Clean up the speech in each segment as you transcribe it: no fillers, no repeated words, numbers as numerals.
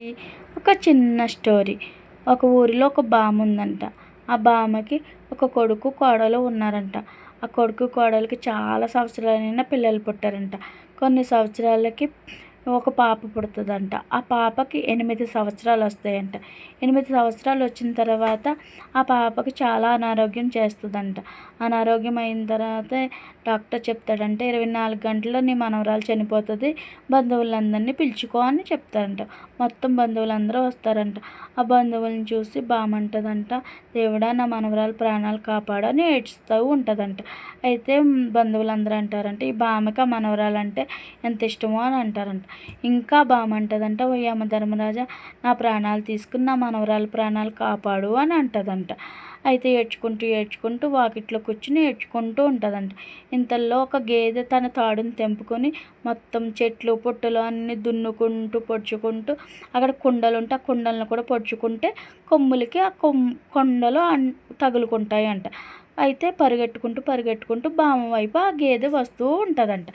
ఈ ఒక చిన్న స్టోరీ. ఒక ఊరిలో ఒక బామ్మ ఉందంట. ఆ బామ్మకి ఒక కొడుకు, కోడలు ఉన్నారంట. ఆ కొడుకు, కోడలికి చాలా సంవత్సరాలైన పిల్లలు పుట్టారంట. కొన్ని సంవత్సరాలకి ఒక పాప పుడుతుందంట. ఆ పాపకి 8 సంవత్సరాలు వస్తాయంట. 8 సంవత్సరాలు వచ్చిన తర్వాత ఆ పాపకి చాలా అనారోగ్యం చేస్తుందంట. అనారోగ్యం అయిన తర్వాత డాక్టర్ చెప్తాడంట, 24 గంటల్లో నీ మనవరాలు చనిపోతుంది, బంధువులందరినీ పిలుచుకో అని చెప్తారంట. మొత్తం బంధువులందరూ వస్తారంట. ఆ బంధువులను చూసి బామంటదంట, దేవుడా నా మనవరాలు ప్రాణాలు కాపాడు అని ఏడుస్తూ ఉంటుందంట. అయితే బంధువులందరూ అంటారంట, ఈ బామ్మకి ఆ మనవరాలు అంటే ఎంత ఇష్టమో అని అంటారంట. ఇంకా బామంటదంట, ఓ యమధర్మరాజా నా ప్రాణాలు తీసుకుని నా మనవరాలు ప్రాణాలు కాపాడు అని అంటదంట. అయితే ఏడ్చుకుంటూ వాకిట్లో కూర్చుని ఏడ్చుకుంటూ ఉంటుందంట. ఇంతలో ఒక గేదె తన తాడుని తెంపుకొని మొత్తం చెట్లు పుట్టలు అన్నీ దున్నుకుంటూ పొడుచుకుంటూ అక్కడ కుండలు ఉంటే ఆ కుండలను కూడా పొడుచుకుంటే కొమ్ములకి ఆ కొండలు తగులుకుంటాయంట. అయితే పరిగెట్టుకుంటూ బామ్మ వైపు ఆ గేదె వస్తూ ఉంటుందంట.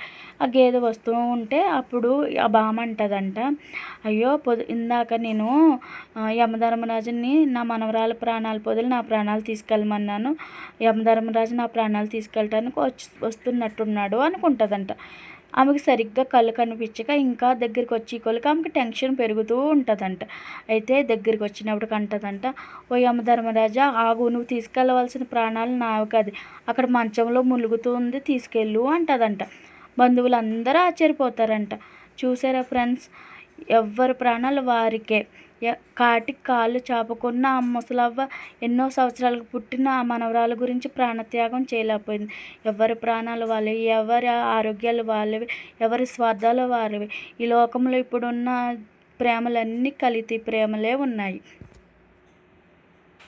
ఆ గేదె వస్తూ ఉంటే అప్పుడు ఆ బామ్మ అంటదంట, అయ్యో ఇందాక నేను యమధర్మరాజుని నా మనవరాల ప్రాణాలు పొదిలి నా ప్రాణాలు తీసుకెళ్ళమన్నాను, యమధర్మరాజు నా ప్రాణాలు తీసుకెళ్ళటానికి వస్తున్నట్టున్నాడు అనుకుంటుందంట. ఆమెకి సరిగ్గా కళ్ళు కనిపించక ఇంకా దగ్గరికి వచ్చి కొలికి ఆమెకి టెన్షన్ పెరుగుతూ ఉంటుందంట. అయితే దగ్గరికి వచ్చినప్పుడు అంటదంట, ఓ యమధర్మరాజా ఆగు, నువ్వు తీసుకెళ్ళవలసిన ప్రాణాలు నావి కాదు, అక్కడ మంచంలో ములుగుతుంది తీసుకెళ్ళు అంటదంట. బంధువులందరూ ఆశ్చర్యపోతారంట. చూసారా ఫ్రెండ్స్, ఎవ్వరి ప్రాణాలు వారికే. కాటికి కాళ్ళు చాపుకున్న ఆ ముసలవ్వ ఎన్నో సంవత్సరాలకు పుట్టిన ఆ మనవరాల గురించి ప్రాణత్యాగం చేయలేకపోయింది. ఎవరి ప్రాణాలు వాళ్ళవి, ఎవరి ఆరోగ్యాలు వాళ్ళవి, ఎవరి స్వార్థాలు వారివి. ఈ లోకంలో ఇప్పుడున్న ప్రేమలన్నీ కల్తీ ప్రేమలే ఉన్నాయి.